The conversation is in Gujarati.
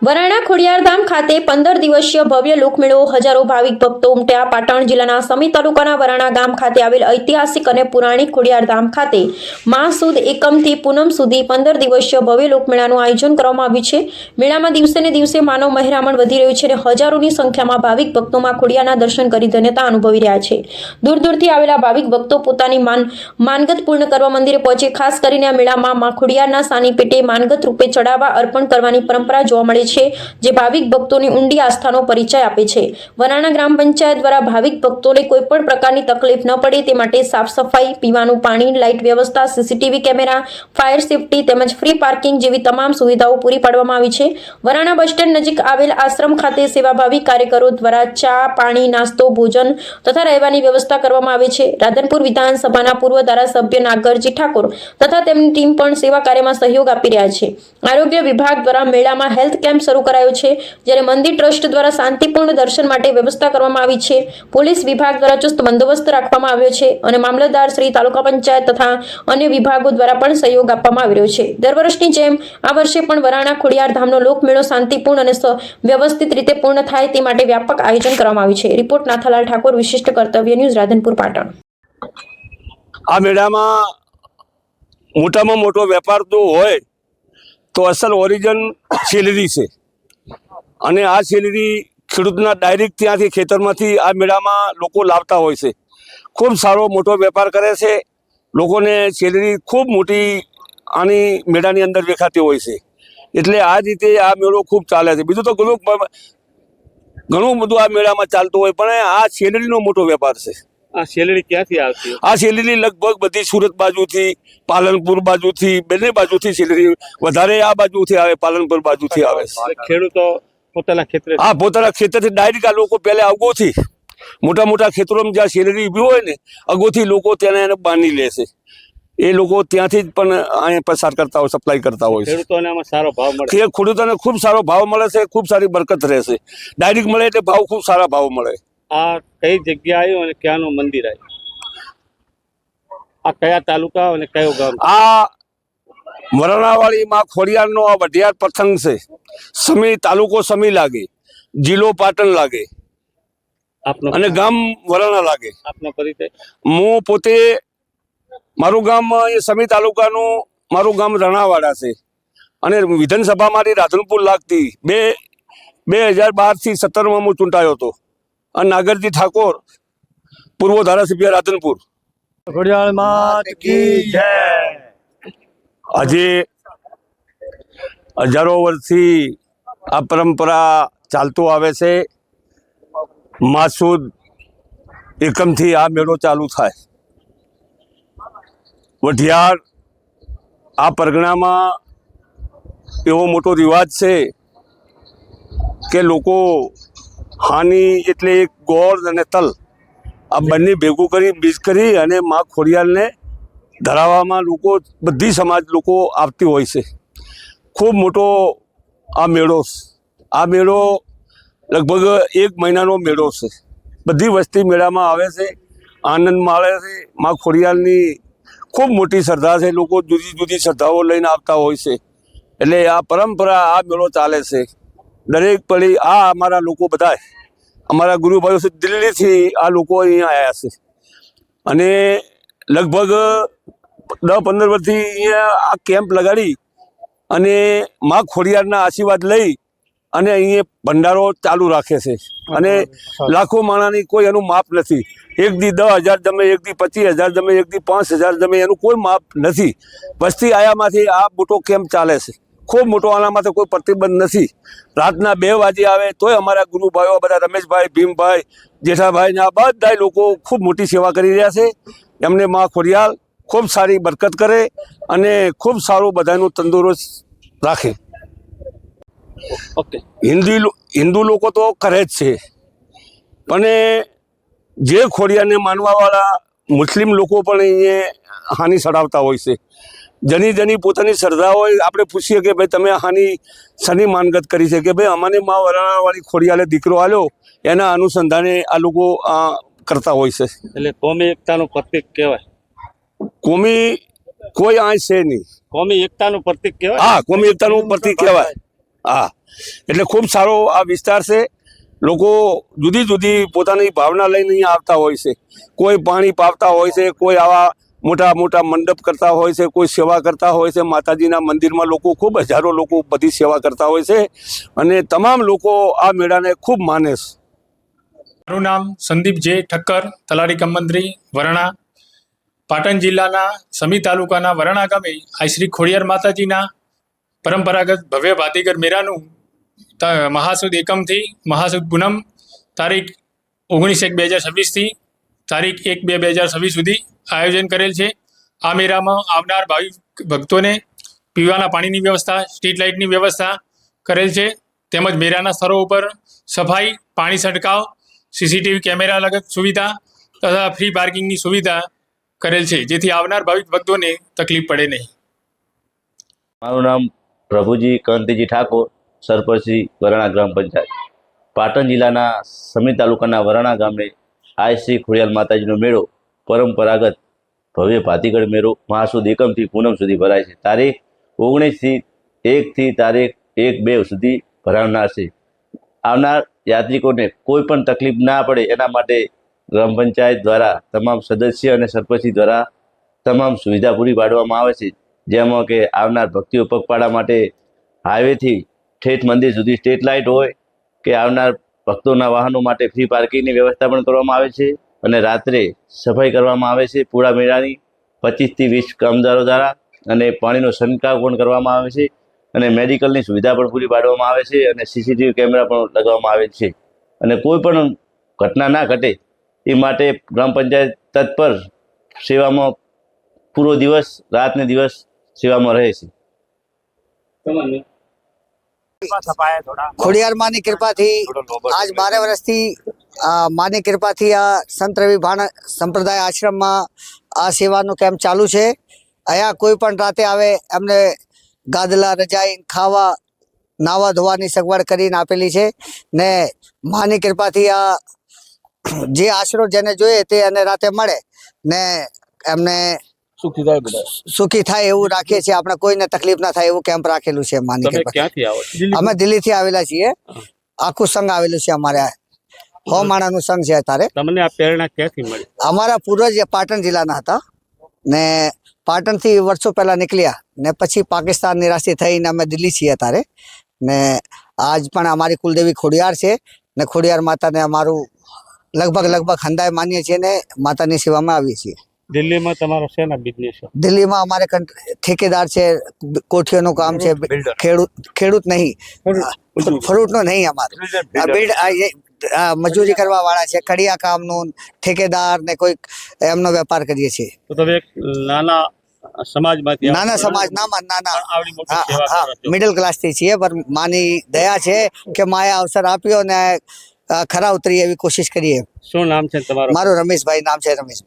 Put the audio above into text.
વરાણા ખોડિયારધામ ખાતે 15 દિવસીય ભવ્ય લોકમેળો હજારો ભાવિક ભક્તો ઉમટ્યા. પાટણ જિલ્લાના સમી તાલુકાના વરાણા ગામ ખાતે આવેલ ઐતિહાસિક અને પુરાણિક ખોડિયારધામ ખાતે માહ સુદ એકમથી પૂનમ સુધી 15 દિવસીય ભવ્ય લોકમેળાનું આયોજન કરવામાં આવ્યું છે. મેળામાં દિવસે ને દિવસે માનવ મહેરામણ વધી રહ્યું છે અને હજારોની સંખ્યામાં ભાવિક ભક્તો માં ખોડિયારના દર્શન કરી ધન્યતા અનુભવી રહ્યા છે. દૂર દૂરથી આવેલા ભાવિક ભક્તો પોતાની માનગત પૂર્ણ કરવા મંદિરે પહોંચે. ખાસ કરીને આ મેળામાં માં ખોડિયારના સાની પેટે માનગત રૂપે ચડાવવા અર્પણ કરવાની પરંપરા જોવા મળે છે, જે ભાવિક ભક્તોની ઊંડી આસ્થાનો પરિચય આપે છે. વરાણા ગ્રામ પંચાયત દ્વારા ભાવિક ભક્તોને કોઈ પણ પ્રકારની તકલીફ ન પડે તે માટે સાફ સફાઈ, પીવાનું પાણી, લાઇટ વ્યવસ્થા, સીસીટીવી કેમેરા, ફાયર સેફટી તેમજ ફ્રી પાર્કિંગ જેવી તમામ સુવિધાઓ પૂરી પાડવામાં આવી છે. વરાણા બસ સ્ટેન્ડ નજીક આવેલ આશ્રમ ખાતે સેવાભાવી કાર્યકરો દ્વારા ચા, પાણી, નાસ્તો, ભોજન તથા રહેવાની વ્યવસ્થા કરવામાં આવે છે. રાધનપુર વિધાનસભાના પૂર્વ ધારાસભ્ય નાગરજી ઠાકોર તથા તેમની ટીમ પણ સેવા કાર્યમાં સહયોગ આપી રહ્યા છે. આરોગ્ય વિભાગ દ્વારા મેળામાં હેલ્થ કેમ્પ શરૂ કરાયો છે, જ્યારે મંદિર ટ્રસ્ટ દ્વારા શાંતિપૂર્ણ દર્શન માટે વ્યવસ્થા કરવામાં આવી છે. પોલીસ વિભાગ દ્વારા ચુસ્ત બંદોબસ્ત રાખવામાં આવ્યો છે અને મામલતદાર શ્રી, તાલુકા પંચાયત તથા અન્ય વિભાગો દ્વારા પણ સહયોગ આપવામાં આવી રહ્યો છે. દર વર્ષની જેમ આ વર્ષે પણ વરાણા ખોડિયારધામનો લોકમેળો શાંતિપૂર્ણ અને વ્યવસ્થિત રીતે પૂર્ણ થાય તે માટે વ્યાપક આયોજન કરવામાં આવ્યું છે. રિપોર્ટ નાથાલાલ ઠાકોર, વિશિષ્ટ કર્તવ્ય ન્યૂઝ, રાધનપુર, પાટણ. આ મેળામાં મોટામાં મોટો વેપાર તો હોય તો અસલ ઓરિજિન સેલેરી છે, અને આ સેલેરી ખેડૂતના ડાયરેક્ટ ત્યાંથી ખેતરમાંથી આ મેળામાં લોકો લાવતા હોય છે. ખૂબ સારો મોટો વેપાર કરે છે. લોકોને સેલેરી ખૂબ મોટી આની મેળાની અંદર દેખાતી હોય છે. એટલે આ રીતે આ મેળો ખૂબ ચાલે છે. બીજું તો ઘણું બધું આ મેળામાં ચાલતું હોય, પણ આ સેલેરીનો મોટો વેપાર છે. આ સેલેરી ક્યાંથી આવતી? આ સેલેરી લગભગ બધી સુરત બાજુથી, પાલનપુર બાજુથી, બંને બાજુથી સેલેરી વધારે આ બાજુથી આવે, પાલનપુર બાજુથી આવે છે. ખેડૂતો પોતાના ખેતરે? હા, પોતાના ખેતરથી ડાયરેક્ટ આ લોકો પહેલા અગોથી મોટા મોટા ખેતરોમાં જ્યાં સેલેરી ઊભી હોય ને, અગોથી લોકો તેને એને બાંધી લે છે. એ લોકો ત્યાંથી જ પણ અહીંયા પસાર કરતા હોય, સપ્લાય કરતા હોય છે. ખેડૂતોને આમાં સારો ભાવ મળે? ખેડૂતોને ખૂબ સારો ભાવ મળે છે, ખૂબ સારી બરકત રહેશે. ડાયરેક્ટ મળે એટલે ભાવ ખૂબ સારા ભાવ મળે. આ કઈ જગ્યા આવ્યું અને ક્યાંનું મંદિર આવ્યું? આ કયા તાલુકા અને કયો ગામ? આ વરણાવાળી માં ખોડિયારનો આ વઢિયાર પ્રસંગ છે. સમી તાલુકો સમી લાગે, જિલ્લો પાટણ લાગે અને ગામ વરાણા લાગે. આપનો પરિચય? હું પોતે, મારું ગામ એ સમી તાલુકાનું મારું ગામ રણાવાડા છે, અને વિધાનસભા મારી રાધનપુર લાગતી 2012 થી 17 હું ચૂંટાયો હતો. અને નાગરજી ઠાકોર, પૂર્વ ધારાસભ્ય, રાધનપુર. ખોડિયાર માત કી જય. આજે હજારો વર્ષથી આ પરંપરા ચાલતું આવે છે. માહ સુદ એકમથી આ મેળો ચાલુ થાય. વઢિયાર આ પરગણામાં એવો મોટો રિવાજ છે કે લોકો હાની એટલે એક ગોળ અને તલ આ બંને ભેગું કરી બીજ કરી અને માં ખોડિયારને ધરાવવામાં લોકો, બધી સમાજ લોકો આવતી હોય છે. ખૂબ મોટો આ મેળો. આ મેળો લગભગ 1 મહિનાનો મેળો છે. બધી વસ્તી મેળામાં આવે છે, આનંદ માણે છે. માં ખોડિયારની ખૂબ મોટી શ્રદ્ધા છે. લોકો જુદી જુદી શ્રદ્ધાઓ લઈને આવતા હોય છે. એટલે આ પરંપરા, આ મેળો ચાલે છે. દરેક પડી આ અમારા લોકો બધા, અમારા ગુરુભાઈઓ છે દિલ્હીથી, આ લોકો અહીંયા આવ્યા છે. અને લગભગ 10-15 વર્ષથી અહીંયા આ કેમ્પ લગાડી અને માં ખોડિયારના આશીર્વાદ લઈ અને અહીંયા ભંડારો ચાલુ રાખે છે. અને લાખો માણાની કોઈ એનું માપ નથી. એક દી 10,000 જમે, એક દી 25,000 જમે, એક દી 5,000 જમે, એનું કોઈ માપ નથી. વસ્તી આયામાંથી આ મોટો કેમ્પ ચાલે છે. ખૂબ મોટો, આના માટે કોઈ પ્રતિબંધ નથી. રાતના 2 વાગે આવે તોય અમારા ગુરુભાઈઓ બધા, રમેશભાઈ, ભીમભાઈ, જેઠાભાઈ ને આ બધા લોકો ખૂબ મોટી સેવા કરી રહ્યા છે. એમને માં ખોડિયાર ખૂબ સારી બરકત કરે અને ખૂબ સારું બધાનું તંદુરસ્ત રાખે. ઓકે. હિન્દુ લોકો તો કરે જ છે, પણ જે ખોડિયારને માનવાવાળા મુસ્લિમ લોકો પણ અહીંયા હાની ચડાવતા હોય છે. જેની પોતાની શ્રદ્ધા હોય, આપણે પૂછીએ કે ભાઈ તમે હાની શની માનગત કરી છે, કે ભાઈ અમને માં વરાણાવાળી ખોડિયારે દીકરો આલ્યો, એના અનુસંધાને આ લોકો કરતા હોય છે. એટલે કોમી એકતાનું પ્રતીક કહેવાય. કોમી કોઈ આ છે નહીં. કોમી એકતાનું પ્રતીક કહેવાય. હા, કોમી એકતાનું પ્રતીક કહેવાય. હા, એટલે ખૂબ સારો આ વિસ્તાર છે. લોકો જુદી જુદી પોતાની ભાવના લઈને અહીંયા આવતા હોય છે. કોઈ પાણી પાવતા હોય છે, કોઈ આવા મોટા મોટા મંડપ કરતા હોય છે, કોઈ સેવા કરતા હોય છે. માતાજીના મંદિરમાં લોકો ખૂબ હજારો લોકો બધી સેવા કરતા હોય છે અને તમામ લોકો આ મેળાને ખૂબ માને છે. મારું નામ સંદીપ જે ઠક્કર, તલાટી કમ મંત્રી વરણા. પાટણ જિલ્લાના સમી તાલુકાના વરણા ગામે આ શ્રી ખોડિયાર માતાજીના પરંપરાગત ભવ્ય ભાતીગર મેળાનું મહાસુદ એકમથી મહાસુદ પૂનમ તારીખ 19/1/2026થી તારીખ 1/2/2026 સુધી આયોજન કરેલ છે. આ મેળામાં આવનાર ભાવિક ભક્તોને પીવાના પાણીની વ્યવસ્થા, સ્ટ્રીટ લાઇટની વ્યવસ્થા કરેલ છે. તેમજ મેળાના સ્થળો ઉપર સફાઈ, પાણી છંટકાવ, સીસીટીવી કેમેરા લગત સુવિધા તથા ફ્રી પાર્કિંગની સુવિધા કરેલ છે, જેથી આવનાર ભાવિક ભક્તોને તકલીફ પડે નહીં. મારું નામ પ્રભુજી કાંતિજી ઠાકોર, સરપંચ શ્રી વરણા ગ્રામ પંચાયત. પાટણ જિલ્લાના સમી તાલુકાના વરણા ગામે આ શ્રી ખોડિયાર માતાજીનો મેળો પરંપરાગત ભવ્ય ભાતીગળ મેળો મહાસુદ એકમથી પૂનમ સુધી ભરાય છે. તારીખ 19/1થી તારીખ 1/2 સુધી ભરાનાર છે. આવનાર યાત્રિકોને કોઈ પણ તકલીફ ના પડે એના માટે ગ્રામ પંચાયત દ્વારા તમામ સદસ્ય અને સરપંચ દ્વારા તમામ સુવિધા પૂરી પાડવામાં આવે છે. જેમાં કે આવનાર ભક્તિઓ પગપાળા માટે હાઈવેથી ઠેઠ મંદિર સુધી સ્ટ્રીટ લાઇટ હોય કે આવનાર ભક્તોના વાહનો માટે ફ્રી પાર્કિંગની વ્યવસ્થા પણ કરવામાં આવે છે અને રાત્રે સફાઈ કરવામાં આવે છે પૂરા મેળાની 25 થી 20 કામદારો દ્વારા અને પાણીનો છંટકાવ પણ કરવામાં આવે છે અને મેડિકલની સુવિધા પણ પૂરી પાડવામાં આવે છે અને સીસીટીવી કેમેરા પણ લગાવવામાં આવે છે અને કોઈ પણ ઘટના ના ઘટે એ માટે ગ્રામ પંચાયત તત્પર સેવામાં પૂરો દિવસ રાત ને દિવસ સેવામાં રહે છે. ખોડિયાર માની કૃપાથી આજ 12 વર્ષથી માની કૃપાથી આ સંત રવિ ભાણ સંપ્રદાય આશ્રમમાં આ સેવાનો કેમ્પ ચાલુ છે. અહીંયા કોઈ પણ રાતે આવે એમને ગાદલા, રજાઈ, ખાવા, નાવા ધોવાની સગવડ કરીને આપેલી છે ને માની કૃપાથી આ જે આશરો જેને જોઈએ તે અને રાતે મળે ને એમને સુખી થાય એવું રાખીએ છીએ. આપણે કોઈને તકલીફ ના થાય એવું કેમ્પ રાખેલું છે માની તમે કૃપાથી. ક્યાંથી આવો છો? અમે દિલ્હીથી આવેલા છીએ. આખું સંઘ આવેલું છે અમારે. 100 માણાનું સંઘ છે અત્યારે. તમને આ પ્રેરણા ક્યાંથી મળી? અમારા પૂર્વજ પાટણ જિલ્લાના હતા ને પાટણથી વર્ષો પહેલા નીકળ્યા ને પછી પાકિસ્તાન નિરાશી થઈને અમે દિલ્હી છીએ અત્યારે ને આજ પણ અમારી કુલદેવી ખોડિયાર છે ને ખોડિયાર માતાને અમારું લગભગ હંદાય માનીએ છીએ ને માતાની સેવામાં આવીએ છીએ. દિલ્હીમાં તમારો શેના બિઝનેસ છે? દિલ્હીમાં અમારે ઠેકેદાર છે, કોઠીઓનું કામ છે, ખેડૂત નહીં, ફ્રૂટનો નહીં, અમારે મજૂરી કરવા વાળા છે, કડિયા કામનું ઠેકેદાર ને કોઈ એમનો વેપાર કરીએ છીએ. તો તમે એક નાના સમાજમાંથી નાના સમાજ નાના આવડી મોટી સેવા કરો છો. મિડલ ક્લાસથી છીએ, પણ માની દયા છે કે માએ અવસર આપ્યો ને ખરા ઉતરી એવી કોશિશ કરીએ. શું નામ છે તમારું? મારું રમેશભાઈ નામ છે, રમેશ.